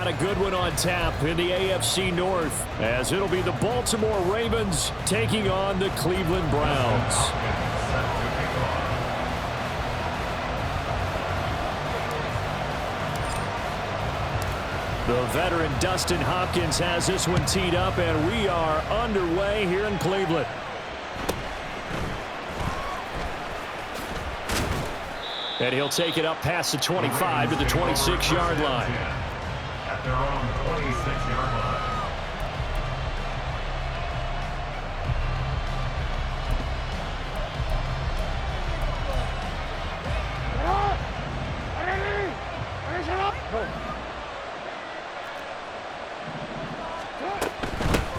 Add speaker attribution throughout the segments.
Speaker 1: Got a good one on tap in the AFC North, as it'll be the Baltimore Ravens taking on the Cleveland Browns. The veteran Dustin Hopkins has this one teed up, and we are underway here in Cleveland. And he'll take it up past the 25 to the 26-yard line.
Speaker 2: At their own 26-yard line.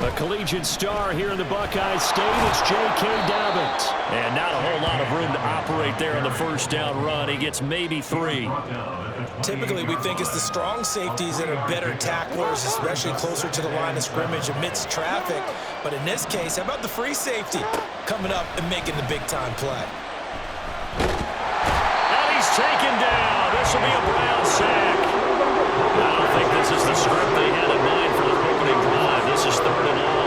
Speaker 1: A collegiate star here in the Buckeye State, it's J.K. Dobbins. And not a whole lot of room to operate there on the first down run. He gets maybe 3.
Speaker 3: Typically, we think it's the strong safeties that are better tacklers, especially closer to the line of scrimmage amidst traffic. But in this case, how about the free safety coming up and making the big-time play?
Speaker 1: And he's taken down. This will be a Brown sack. I don't think this is the script they had in mind for their opening drive. This is 3rd and long.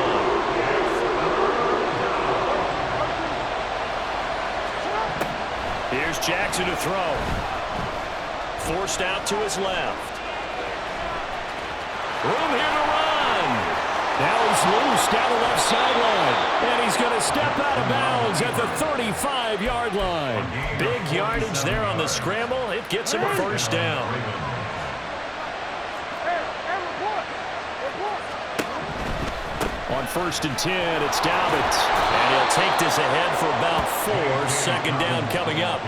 Speaker 1: Here's Jackson to throw. Forced out to his left. Room here to run. Now he's loose down the left sideline. And he's going to step out of bounds at the 35-yard line. Big yardage there on the scramble. It gets him a first down. On 1st and 10, it's Dobbins. And he'll take this ahead for about 4. 2nd down coming up.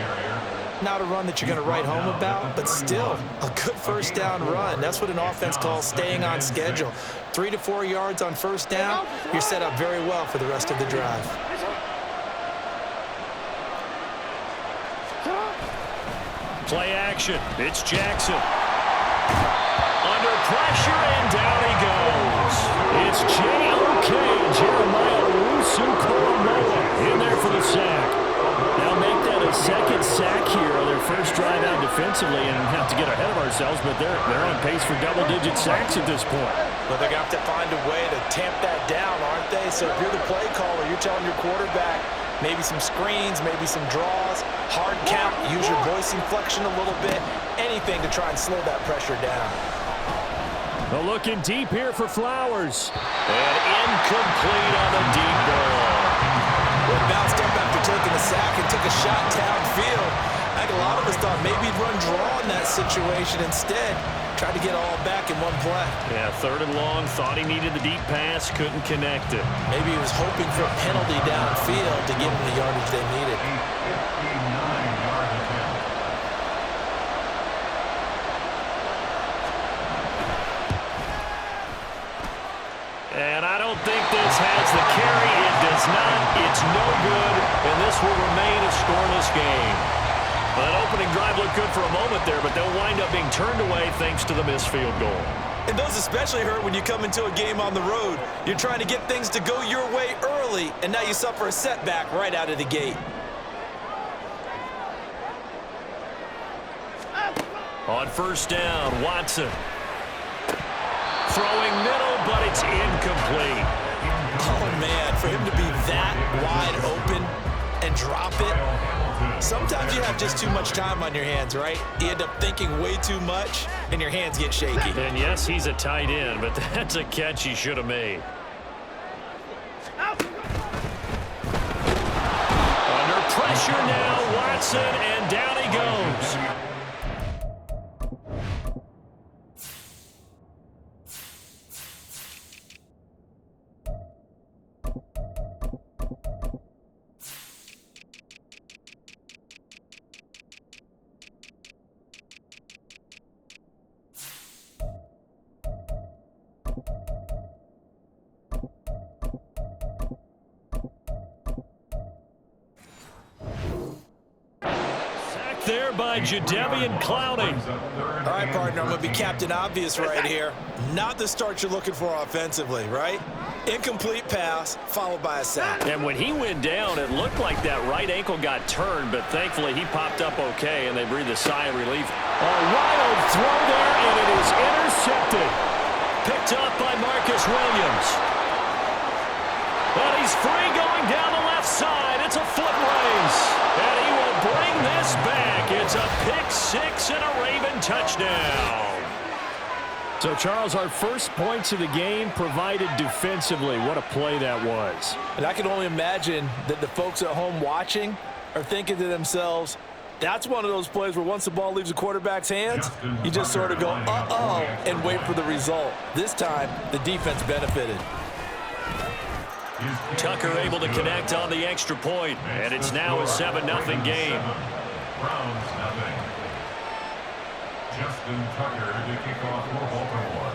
Speaker 3: Not a run that you're going to write home about, but still a good first down run. That's what an offense calls staying on schedule. 3 to 4 yards on first down, you're set up very well for the rest of the drive.
Speaker 1: Play action. It's Jackson. Under pressure, and down he goes. It's J.O.K. Jeremiah Owusu-Koramoah in there for the sack. Now make that a 2nd sack here on their first drive out defensively, and have to get ahead of ourselves, but they're on pace for double-digit sacks at this point.
Speaker 3: Well, they're going to have to find a way to tamp that down, aren't they? So if you're the play caller, you're telling your quarterback maybe some screens, maybe some draws, hard count, use your voice inflection a little bit, anything to try and slow that pressure down.
Speaker 1: Well, looking deep here for Flowers. And incomplete on the deep ball.
Speaker 3: Well, bounced up after taking a sack and took a shot downfield. I think a lot of us thought maybe he'd run draw in that situation instead. Tried to get all back in one play.
Speaker 1: Yeah, 3rd and long. Thought he needed the deep pass. Couldn't connect it.
Speaker 3: Maybe he was hoping for a penalty downfield to give him the yardage they needed.
Speaker 1: And I don't think this has the carry. It does not. It's no good. And this will remain a scoreless game. Well, that opening drive looked good for a moment there, but they'll wind up being turned away thanks to the missed field goal.
Speaker 3: And those especially hurt when you come into a game on the road. You're trying to get things to go your way early, and now you suffer a setback right out of the gate.
Speaker 1: On 1st down, Watson. Throwing middle, but it's incomplete.
Speaker 3: Oh, man, for him to be that wide open and drop it. Sometimes you have just too much time on your hands, right? You end up thinking way too much, and your hands get shaky.
Speaker 1: And yes, he's a tight end, but that's a catch he should have made. Under pressure now, Watson, and down he goes. there by Jadeveon Clowney.
Speaker 3: All right, partner, I'm going to be Captain Obvious right here. Not the start you're looking for offensively, right? Incomplete pass, followed by a sack.
Speaker 1: And when he went down, it looked like that right ankle got turned, but thankfully he popped up okay, and they breathed a sigh of relief. A wild throw there, and it is intercepted. Picked up by Marcus Williams. And he's free going down the left side. It's a foot race. And he will bring this back. It's a pick six and a Raven touchdown. So, Charles, our first points of the game provided defensively. What a play that was.
Speaker 3: And I can only imagine that the folks at home watching are thinking to themselves, that's one of those plays where once the ball leaves the quarterback's hands, you just sort of go, uh-oh, and wait for the result. This time, the defense benefited.
Speaker 1: Tucker able to connect on the extra point, and it's now a 7-0 game.
Speaker 2: Browns nothing. Justin Tucker to kick off for Baltimore.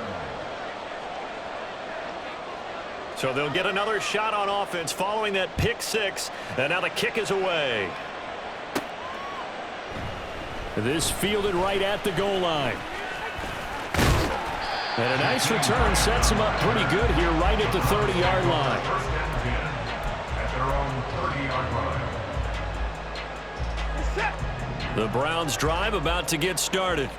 Speaker 1: So they'll get another shot on offense following that pick six, and now the kick is away. This fielded right at the goal line. And a nice return sets him up pretty good here right at the 30-yard line.
Speaker 2: First and 10 at their own 30-yard line.
Speaker 1: The Browns drive about to get started.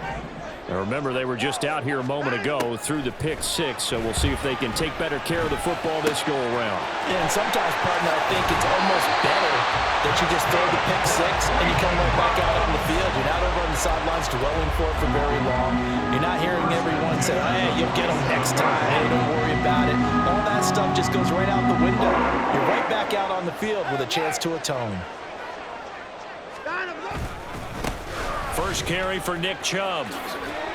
Speaker 1: Now remember, they were just out here a moment ago through the pick six, so we'll see if they can take better care of the football this go around.
Speaker 3: And sometimes, partner, I think it's almost better that you just throw the pick six and you come right back out on the field. You're not over on the sidelines dwelling for it for very long. You're not hearing everyone say, hey, you'll get them next time. Hey, don't worry about it. All that stuff just goes right out the window. You're right back out on the field with a chance to atone.
Speaker 1: First carry for Nick Chubb.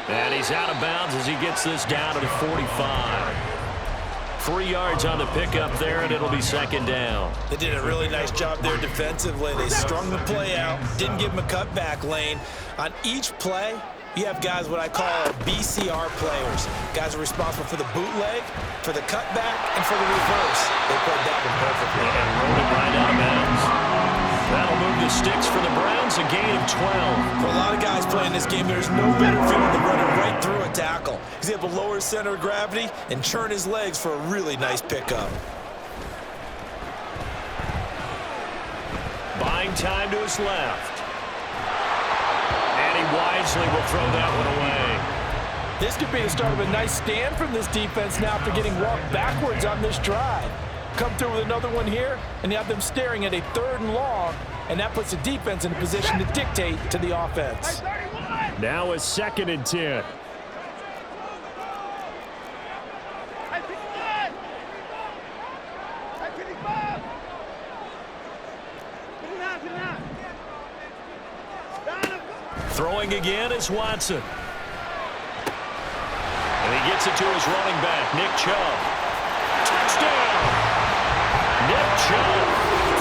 Speaker 1: And he's out of bounds as he gets this down to the 45. 3 yards on the pickup there, and it'll be second down.
Speaker 3: They did a really nice job there defensively. They strung the play out, didn't give him a cutback lane. On each play, you have guys what I call BCR players. Guys are responsible for the bootleg, for the cutback, and for the reverse. They played that one perfectly.
Speaker 1: And rolled it right out of bounds. That'll move the sticks for the Browns, a gain of 12.
Speaker 3: For a lot of guys playing this game, there's no better feeling than running right through a tackle. He's able to lower his center of gravity and churn his legs for a really nice pickup.
Speaker 1: Buying time to his left. And he wisely will throw that one away.
Speaker 3: This could be the start of a nice stand from this defense now after getting walked backwards on this drive. Come through with another one here, and you have them staring at a 3rd and long, and that puts the defense in a position to dictate to the offense.
Speaker 1: Now a 2nd and 10. Throwing again is Watson. And he gets it to his running back, Nick Chubb. Touchdown! Nick Chubb,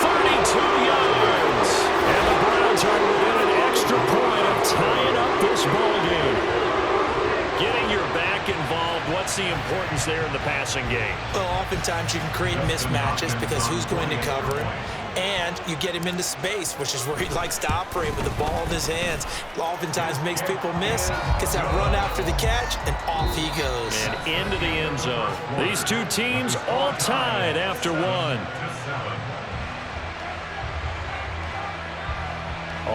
Speaker 1: 32 yards. And the Browns are within an extra point of tying up this ballgame. Getting your back involved, what's the importance there in the passing game?
Speaker 3: Well, oftentimes you can create mismatches because who's going to cover him? And you get him into space, which is where he likes to operate with the ball in his hands. Oftentimes makes people miss, gets that run after the catch, and off he goes.
Speaker 1: And into the end zone. These two teams all tied after one.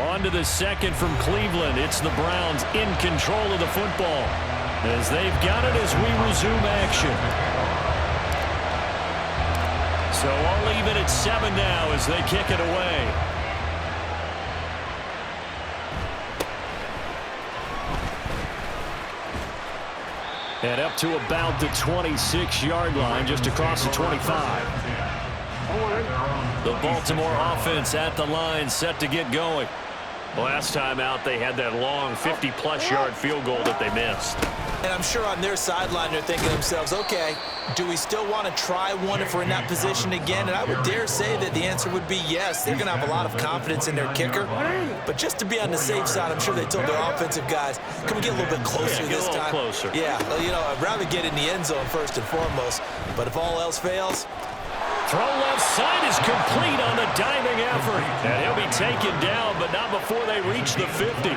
Speaker 1: On to the second from Cleveland. It's the Browns in control of the football as they've got it as we resume action. So all even at 7 now as they kick it away. And up to about the 26-yard line, just across the 25. The Baltimore offense at the line, set to get going. Last time out, they had that long 50-plus yard field goal that they missed.
Speaker 3: And I'm sure on their sideline, they're thinking to themselves, okay, do we still want to try one if we're in that position again? And I would dare say that the answer would be yes. They're going to have a lot of confidence in their kicker. But just to be on the safe side, I'm sure they told their offensive guys, can we get a little bit closer this time?
Speaker 1: Closer.
Speaker 3: Yeah, well, you know, I'd rather get in the end zone first and foremost. But if all else fails,
Speaker 1: Throw left side is complete on the diving effort. And he'll be taken down, but not before they reach the 50.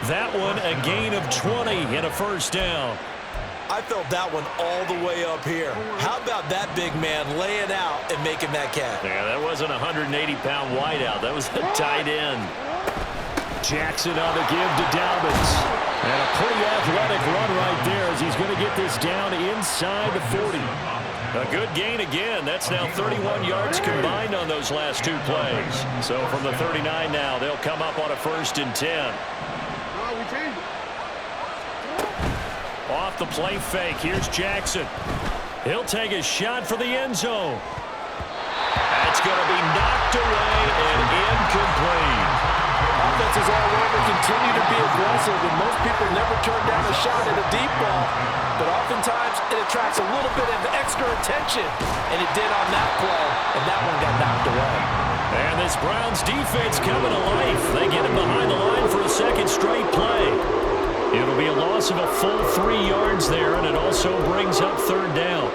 Speaker 1: That one a gain of 20 and a first down.
Speaker 3: I felt that one all the way up here. How about that big man laying out and making that catch?
Speaker 1: Yeah, that wasn't a 180-pound wideout. That was a tight end. Jackson on the give to Dobbins. And a pretty athletic run right there as he's going to get this down inside the 40. A good gain again. That's now 31 yards combined on those last two plays. So from the 39 now, they'll come up on a 1st and 10. Off the play fake. Here's Jackson. He'll take a shot for the end zone. That's going to be knocked away and incomplete.
Speaker 3: Offenses all over continue to be aggressive, and most people never turn down a shot at a deep ball. But oftentimes, it attracts a little bit of extra attention, and it did on that play, and that one got knocked away.
Speaker 1: And this Browns defense coming to life. They get him behind the line for a second straight play. It'll be a loss of a full 3 yards there, and it also brings up 3rd down.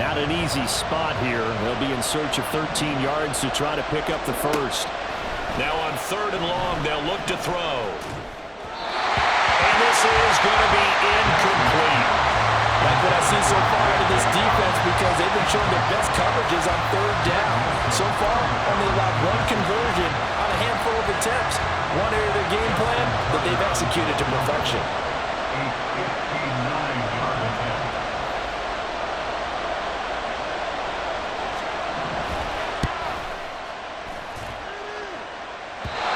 Speaker 1: Not an easy spot here. They'll be in search of 13 yards to try to pick up the first. Now on 3rd and long, they'll look to throw. And this is going to be incomplete.
Speaker 3: Like what I've seen so far out of this defense, because they've been showing their best coverages on 3rd down. So far, only allowed 1 conversion on a handful of attempts. One area of their game plan that they've executed to perfection.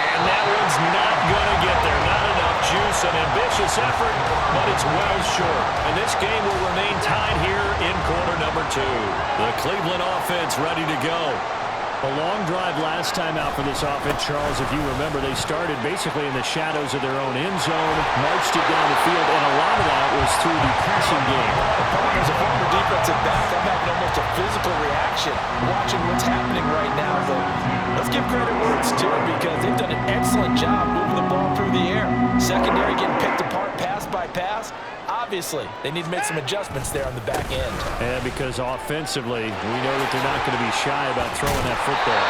Speaker 1: And that one's not going to get there. Not enough juice. An ambitious effort, but it's well short. And this game will remain tied here in quarter number 2. The Cleveland offense ready to go. A long drive last time out for this offense, Charles. If you remember, they started basically in the shadows of their own end zone, marched it down the field, and a lot of that was through the passing game.
Speaker 3: As a former defensive back, I'm having almost a physical reaction watching what's happening right now. But let's give credit where it's due, because they've done an excellent job moving the ball through the air. Secondary getting picked apart pass by pass. Obviously, they need to make some adjustments there on the back end.
Speaker 1: And because offensively, we know that they're not going to be shy about throwing that football.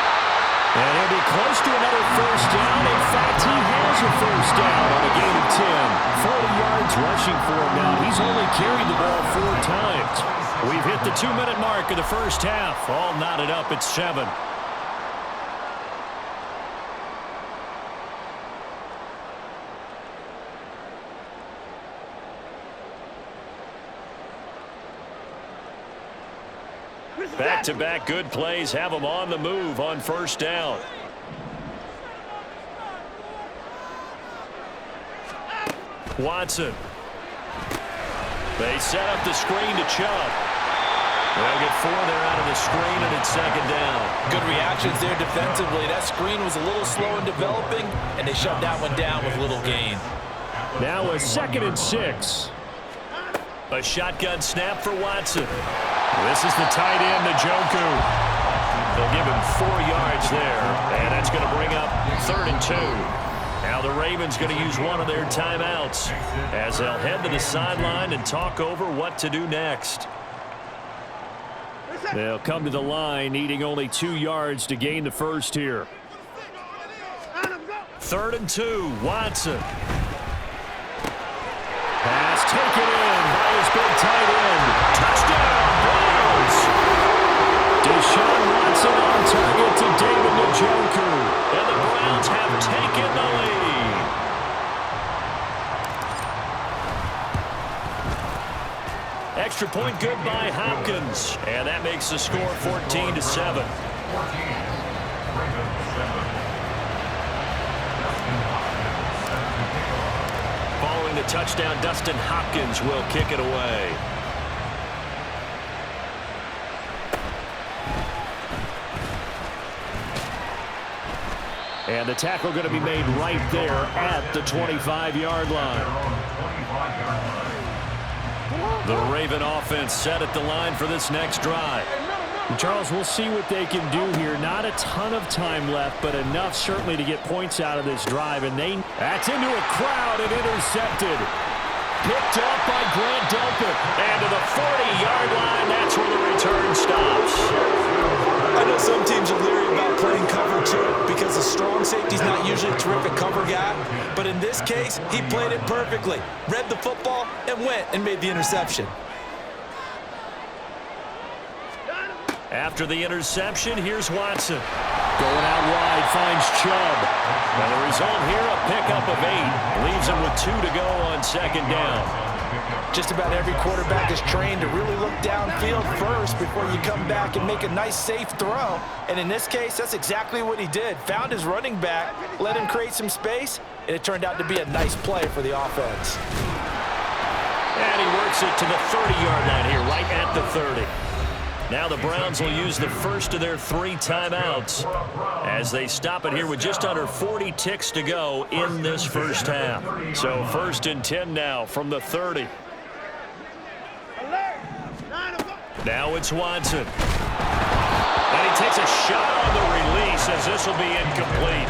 Speaker 1: And he'll be close to another first down. In fact, he has a first down on a gain of 10. 40 yards rushing for him now. He's only carried the ball 4 times. We've hit the 2-minute mark of the first half. All knotted up at 7. Back-to-back good plays have them on the move on first down. Watson. They set up the screen to Chubb. They'll get 4 there out of the screen, and it's 2nd down.
Speaker 3: Good reactions there defensively. That screen was a little slow in developing, and they shut that one down with little gain.
Speaker 1: Now a 2nd and 6. A shotgun snap for Watson. This is the tight end, Njoku. They'll give him 4 yards there, and that's going to bring up 3rd and 2. Now the Ravens going to use one of their timeouts as they'll head to the sideline and talk over what to do next. They'll come to the line needing only 2 yards to gain the first here. 3rd and 2, Watson. Pass taken in by his big tight end. Touchdown, Browns! Deshaun Watson on target to David Njoku. And the Browns have taken the lead. Extra point good by Hopkins. And that makes the score 14-7. Following the touchdown, Dustin Hopkins will kick it away. And the tackle going to be made right there at the 25-yard line. The Raven offense set at the line for this next drive. Charles, we'll see what they can do here. Not a ton of time left, but enough certainly to get points out of this drive. And that's into a crowd and intercepted. picked up by Grant Delpit. And to the 40-yard line, that's where the return stops.
Speaker 3: I know some teams are leery about playing cover two because the strong safety's not usually a terrific cover guy. But in this case, he played it perfectly. Read the football and went and made the interception.
Speaker 1: After the interception, here's Watson. Going out wide, finds Chubb. And the result here, a pickup of 8. Leaves him with 2 to go on second down.
Speaker 3: Just about every quarterback is trained to really look downfield first before you come back and make a nice, safe throw. And in this case, that's exactly what he did. Found his running back, let him create some space, and it turned out to be a nice play for the offense.
Speaker 1: And he works it to the 30-yard line here, right at the 30. Now the Browns will use the first of their 3 timeouts as they stop it here with just under 40 ticks to go in this first half. So 1st and 10 now from the 30. Now it's Watson. And he takes a shot on the release as this will be incomplete.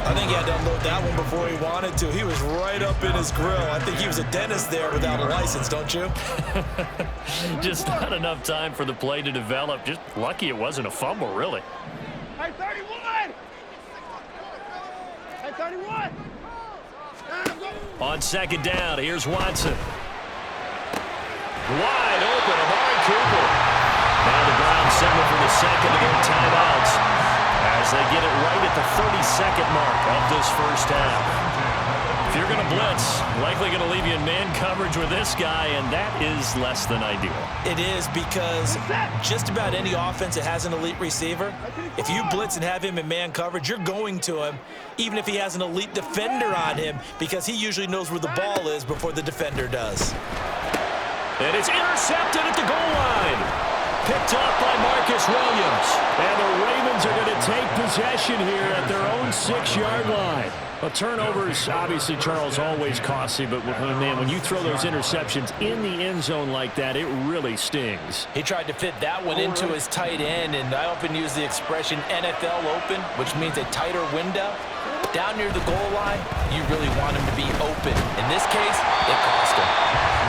Speaker 3: I think he had to unload that one before he wanted to. He was right up in his grill. I think he was a dentist there without a license, don't you?
Speaker 1: Just not enough time for the play to develop. Just lucky it wasn't a fumble, really.
Speaker 4: Hey, 31! Hey, 31!
Speaker 1: On second down, here's Watson. Wide open, Amari Cooper. Now the Browns signal for the second of their timeouts as they get it right at the 32nd mark of this first half. If you're going to blitz, likely going to leave you in man coverage with this guy, and that is less than ideal.
Speaker 3: It is, because just about any offense that has an elite receiver, if you blitz and have him in man coverage, you're going to him, even if he has an elite defender on him, because he usually knows where the ball is before the defender does.
Speaker 1: And it's intercepted at the goal line. Picked up by Marcus Williams. And the Ravens are going to take possession here at their own 6-yard line. Well, turnovers, obviously, Charles, always costly, but man, when you throw those interceptions in the end zone like that, it really stings.
Speaker 3: He tried to fit that one into his tight end, and I often use the expression NFL open, which means a tighter window. Down near the goal line, you really want him to be open. In this case, it cost him.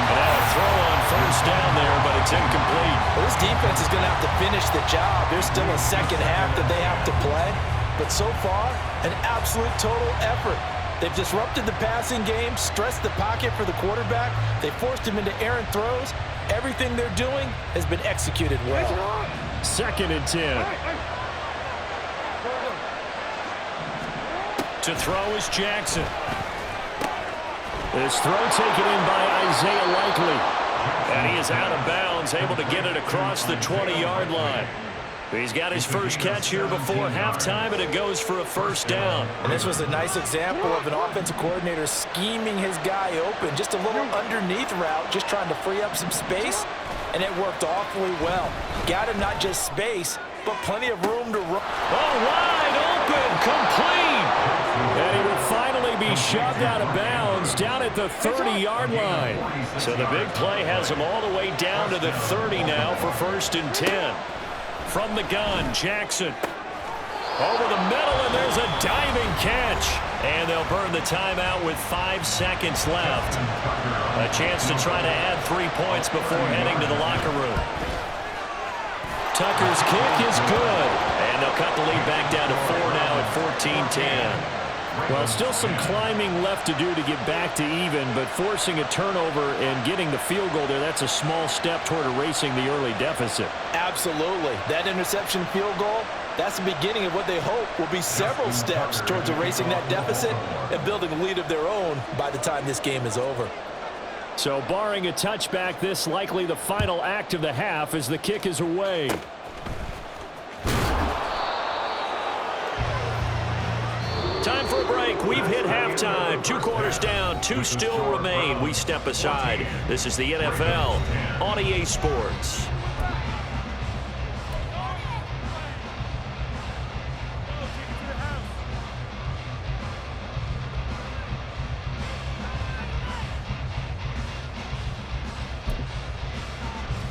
Speaker 1: And a throw on first down there, but it's incomplete.
Speaker 3: Well, this defense is going to have to finish the job. There's still a second half that they have to play. But so far, an absolute total effort. They've disrupted the passing game, stressed the pocket for the quarterback. They forced him into errant throws. Everything they're doing has been executed well.
Speaker 1: 2nd and 10. To throw is Jackson. This throw taken in by Isaiah Likely. And he is out of bounds, able to get it across the 20-yard line. He's got his first catch here before halftime, and it goes for a first down.
Speaker 3: And this was a nice example of an offensive coordinator scheming his guy open. Just a little underneath route, just trying to free up some space, and it worked awfully well. Got him not just space, but plenty of room to run.
Speaker 1: Oh, wide open, complete. And he will finally be shoved out of bounds down at the 30-yard line. So the big play has him all the way down to the 30 now for 1st and 10. From the gun, Jackson. Over the middle, and there's a diving catch. And they'll burn the timeout with 5 seconds left. A chance to try to add 3 points before heading to the locker room. Tucker's kick is good. And they'll cut the lead back down to 4 now at 14-10. Well, still some climbing left to do to get back to even, but forcing a turnover and getting the field goal there, that's a small step toward erasing the early deficit.
Speaker 3: Absolutely. That interception field goal, that's the beginning of what they hope will be several steps towards erasing that deficit and building a lead of their own by the time this game is over.
Speaker 1: So barring a touchback, this likely the final act of the half as the kick is away. Time for a break. We've hit halftime. 2 quarters down, 2 still remain. We step aside. This is the NFL on EA Sports.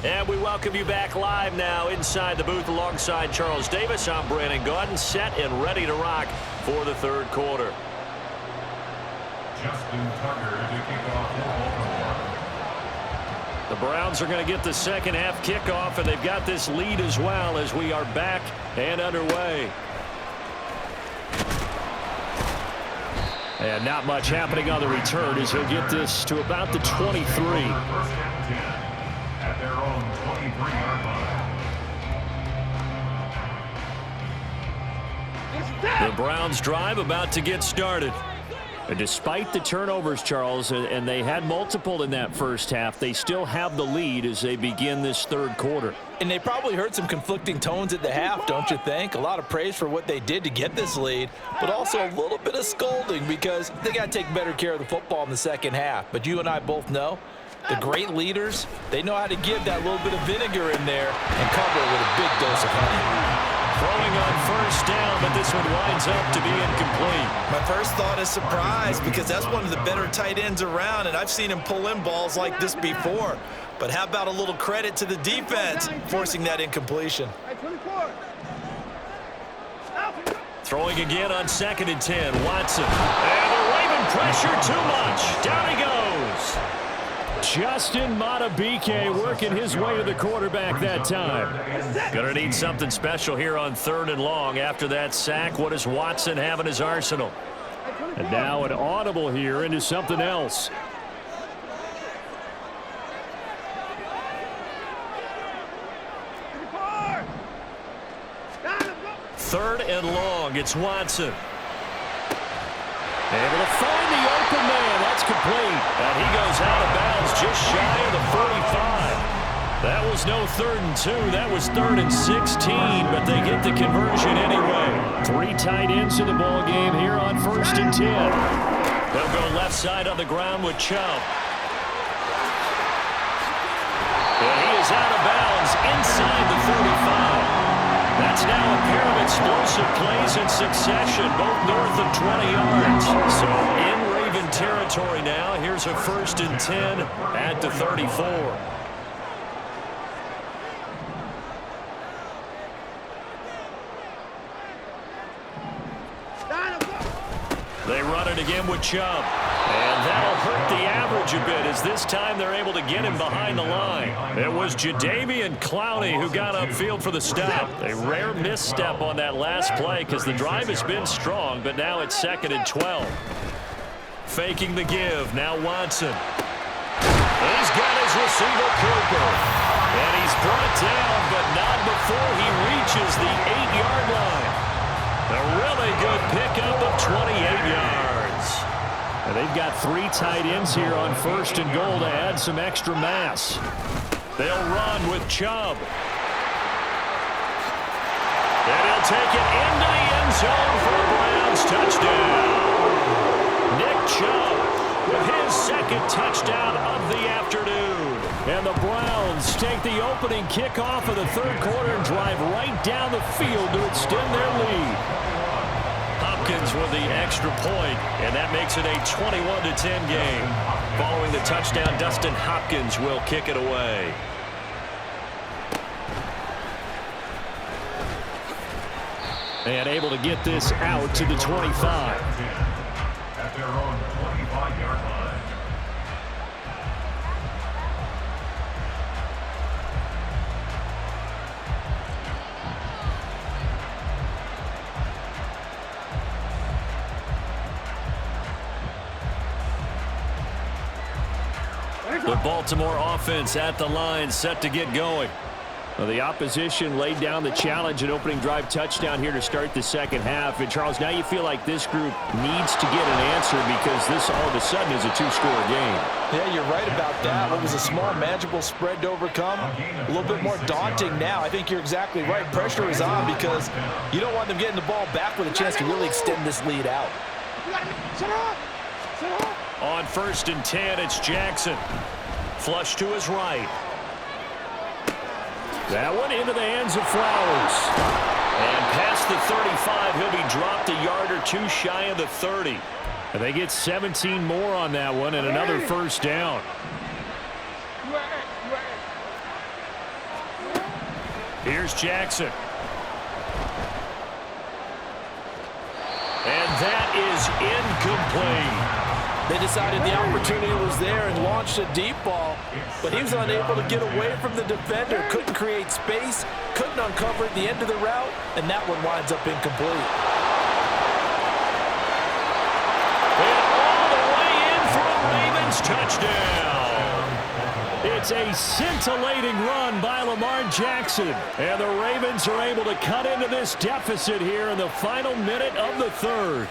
Speaker 1: And we welcome you back live now inside the booth alongside Charles Davis. I'm Brandon Gaudin, set and ready to rock for the 3rd quarter.
Speaker 2: Justin Tucker to kick off the Baltimore.
Speaker 1: The Browns are going to get the second half kickoff, and they've got this lead as well as we are back and underway. And not much happening on the return as he'll get this to about the 23.
Speaker 2: First and 10 at their own 23-yard line.
Speaker 1: The Browns drive about to get started. And despite the turnovers, Charles, and they had multiple in that first half, they still have the lead as they begin this third quarter.
Speaker 3: And they probably heard some conflicting tones at the half, don't you think? A lot of praise for what they did to get this lead, but also a little bit of scolding because they got to take better care of the football in the second half. But you and I both know the great leaders, they know how to give that little bit of vinegar in there and cover it with a big dose of honey.
Speaker 1: Throwing on first down, but this one winds up to be incomplete.
Speaker 3: My first thought is surprise because that's one of the better tight ends around, and I've seen him pull in balls like this before. But how about a little credit to the defense forcing that incompletion?
Speaker 1: Throwing again on 2nd and 10, Watson. And the Raven pressure too much. Down he goes. Justin Madubuike working his way to the quarterback that time. Gonna need something special here on 3rd and long. After that sack, what does Watson have in his arsenal? And now an audible here into something else. 3rd and long, it's Watson. Able to find the open man. That's complete. And he goes out of bounds just shy of the 45. That was no 3rd and 2. That was 3rd and 16, but they get the conversion anyway. 3 tight ends in the ball game here on 1st and 10. They'll go left side on the ground with Chubb. And he is out of bounds inside the 35. That's now a pair of explosive plays in succession, both north of 20 yards. So in Raven territory now. Here's a 1st and 10 at the 34. They run it again with Chubb. And that'll hurt the average a bit as this time they're able to get him behind the line. It was Jadeveon Clowney who got upfield for the stop. A rare misstep on that last play because the drive has been strong, but now it's 2nd and 12. Faking the give. Now Watson. He's got his receiver Cooper. And he's brought down, but not before he reaches the 8-yard line. A really good pickup of 28 yards. And they've got 3 tight ends here on 1st and goal to add some extra mass. They'll run with Chubb. And he'll take it into the end zone for a Browns touchdown. Nick Chubb with his 2nd touchdown of the afternoon. And the Browns take the opening kickoff of the 3rd quarter and drive right down the field to extend their lead. Hopkins with the extra point, and that makes it a 21-10 game. Following the touchdown, Dustin Hopkins will kick it away. And able to get this out to the 25.
Speaker 2: At their own 25-yard line.
Speaker 1: The Baltimore offense at the line, set to get going. Well, the opposition laid down the challenge and opening drive touchdown here to start the second half. And, Charles, now you feel like this group needs to get an answer because this all of a sudden is a 2-score game.
Speaker 3: Yeah, you're right about that. What was a small, manageable spread to overcome, a little bit more daunting now. I think you're exactly right. Pressure is on because you don't want them getting the ball back with a chance to really extend this lead out.
Speaker 1: On 1st and 10, it's Jackson. Flush to his right. That one into the hands of Flowers. And past the 35, he'll be dropped a yard or 2 shy of the 30. And they get 17 more on that one and another 1st down. Here's Jackson. And that is incomplete.
Speaker 3: They decided the opportunity was there and launched a deep ball, but he was unable to get away from the defender, couldn't create space, couldn't uncover at the end of the route, and that one winds up incomplete.
Speaker 1: And all the way in for a Ravens touchdown. It's a scintillating run by Lamar Jackson, and the Ravens are able to cut into this deficit here in the final minute of the third.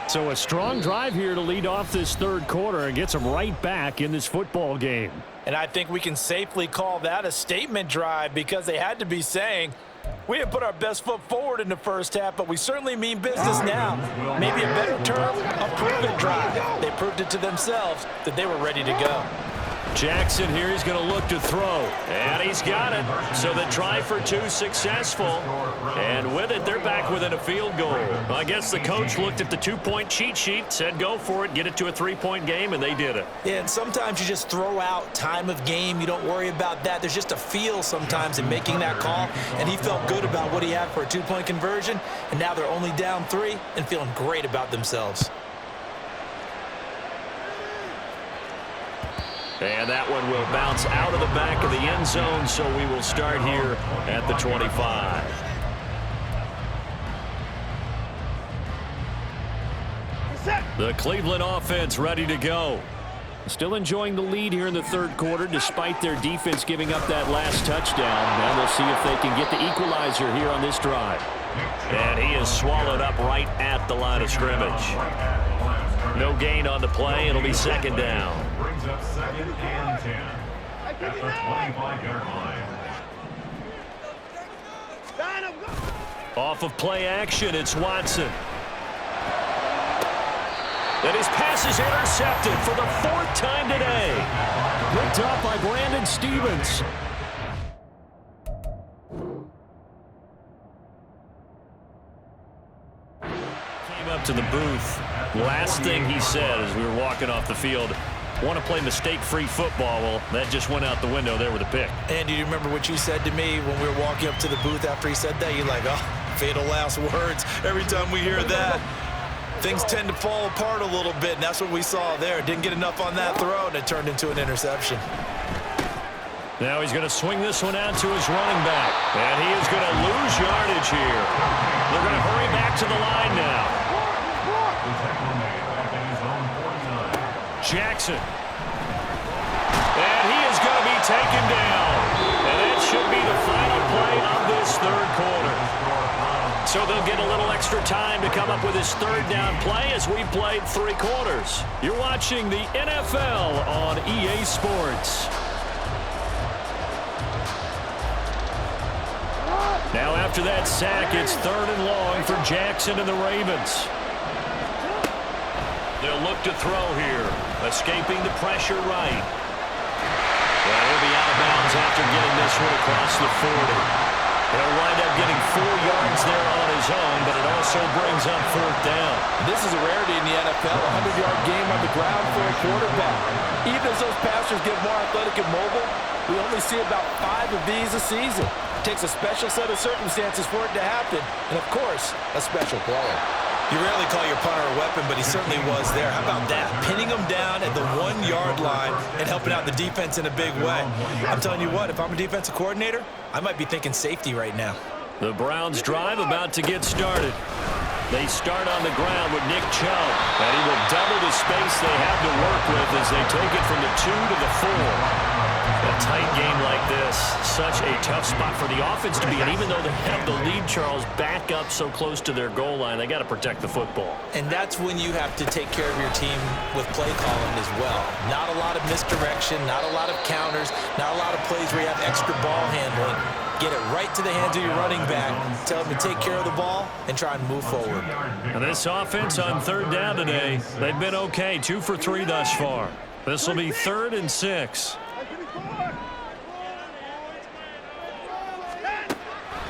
Speaker 1: So a strong drive here to lead off this third quarter and gets them right back in this football game.
Speaker 3: And I think we can safely call that a statement drive because they had to be saying, we didn't put our best foot forward in the first half, but we certainly mean business now. Maybe a better term, a prove-it drive. They proved it to themselves that they were ready to go.
Speaker 1: Jackson here, he's going to look to throw. And he's got it. So the try for two successful. And with it, they're back within a field goal. I guess the coach looked at the two-point cheat sheet, said go for it, get it to a three-point game, and they did it.
Speaker 3: Yeah, and sometimes you just throw out time of game. You don't worry about that. There's just a feel sometimes in making that call. And he felt good about what he had for a two-point conversion. And now they're only down 3 and feeling great about themselves.
Speaker 1: And that one will bounce out of the back of the end zone, so we will start here at the 25. The Cleveland offense ready to go. Still enjoying the lead here in the third quarter despite their defense giving up that last touchdown. And we'll see if they can get the equalizer here on this drive. And he is swallowed up right at the line of scrimmage. No gain on the play. It'll be second down.
Speaker 2: Brings up 2nd and 10 at the 25-yard line.
Speaker 1: Off of play action, it's Watson. And his pass is intercepted for the 4th time today. Picked up by Brandon Stevens. Came up to the booth. Last thing he said as we were walking off the field, want to play mistake-free football. Well, that just went out the window there with a pick.
Speaker 3: And do you remember what you said to me when we were walking up to the booth after he said that? You're like, oh, fatal last words. Every time we hear that, things tend to fall apart a little bit, and that's what we saw there. Didn't get enough on that throw, and it turned into an interception.
Speaker 1: Now he's going to swing this one out to his running back. And he is going to lose yardage here. They're going to hurry back to the line now. Jackson. And he is going to be taken down. And that should be the final play of this third quarter. So they'll get a little extra time to come up with this third down play as we played 3 quarters. You're watching the NFL on EA Sports. Now after that sack, it's 3rd and long for Jackson and the Ravens. They'll look to throw here. Escaping the pressure right. Well, he'll be out of bounds after getting this one across the 40. He'll wind up getting 4 yards there on his own, but it also brings up 4th down.
Speaker 3: This is a rarity in the NFL, a 100-yard game on the ground for a quarterback. Even as those passers get more athletic and mobile, we only see about 5 of these a season. It takes a special set of circumstances for it to happen, and of course, a special player. You rarely call your punter a weapon, but he certainly was there. How about that? Pinning him down at the 1-yard line and helping out the defense in a big way. I'm telling you what, if I'm a defensive coordinator, I might be thinking safety right now.
Speaker 1: The Browns drive about to get started. They start on the ground with Nick Chubb, and he will double the space they have to work with as they take it from the 2 to the 4. A tight game like this, such a tough spot for the offense to be in. Even though they have the lead, Charles, back up so close to their goal line, they got to protect the football.
Speaker 3: And that's when you have to take care of your team with play calling as well. Not a lot of misdirection, not a lot of counters, not a lot of plays where you have extra ball handling. Get it right to the hands of your running back, tell him to take care of the ball, and try and move forward.
Speaker 1: And this offense on 3rd down today, they've been okay, 2 for 3 thus far. This will be 3rd and 6.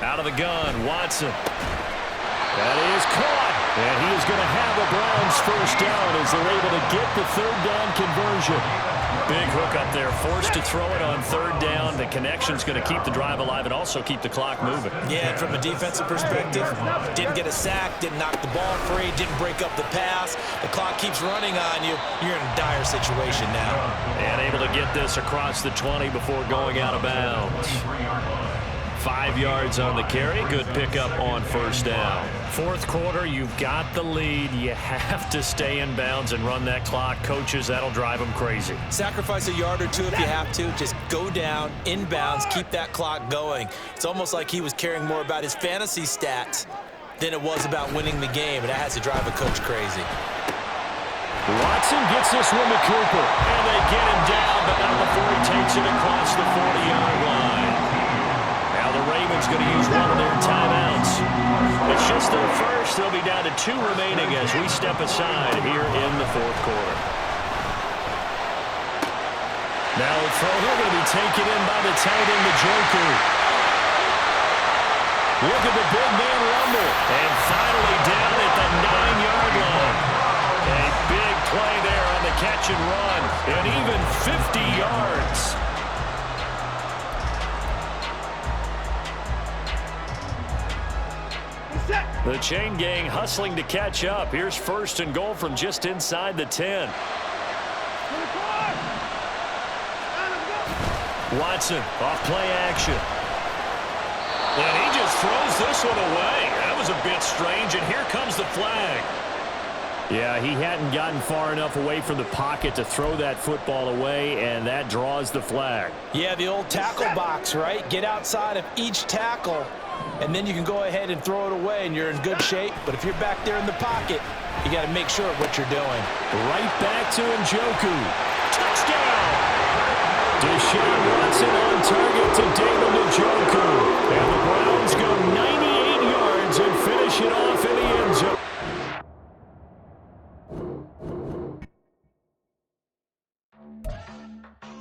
Speaker 1: Out of the gun, Watson. That is caught. And he is going to have a Browns first down as they're able to get the third down conversion. Big hook up there, forced to throw it on third down. The connection's going to keep the drive alive and also keep the clock moving.
Speaker 3: Yeah, and from a defensive perspective, didn't get a sack, didn't knock the ball free, didn't break up the pass. The clock keeps running on you. You're in a dire situation now.
Speaker 1: And able to get this across the 20 before going out of bounds. 5 yards on the carry. Good pickup on first down. Fourth quarter, you've got the lead. You have to stay in bounds and run that clock. Coaches, that'll drive them crazy.
Speaker 3: Sacrifice a yard or two if you have to. Just go down, inbounds, keep that clock going. It's almost like he was caring more about his fantasy stats than it was about winning the game, and that has to drive a coach crazy.
Speaker 1: Watson gets this one to Cooper, and they get him down, but not before he takes it across the 40-yard line. Now the Ravens going to use one of their timeouts. It's just their first. They'll be down to 2 remaining as we step aside here in the fourth quarter. Now the throw here going to be taken in by the tight end, Njoku. Look at the big man rumble. And finally down at the 9-yard line. A big play there on the catch and run. And even 50 yards. The chain gang hustling to catch up. Here's first and goal from just inside the 10. Watson off play action. And he just throws this one away. That was a bit strange, and here comes the flag. Yeah, he hadn't gotten far enough away from the pocket to throw that football away, and that draws the flag.
Speaker 3: Yeah, the old tackle box, right? Get outside of each tackle, and then you can go ahead and throw it away, and you're in good shape. But if you're back there in the pocket, you got to make sure of what you're doing.
Speaker 1: Right back to Njoku. Touchdown! Deshaun Watson on target to David Njoku.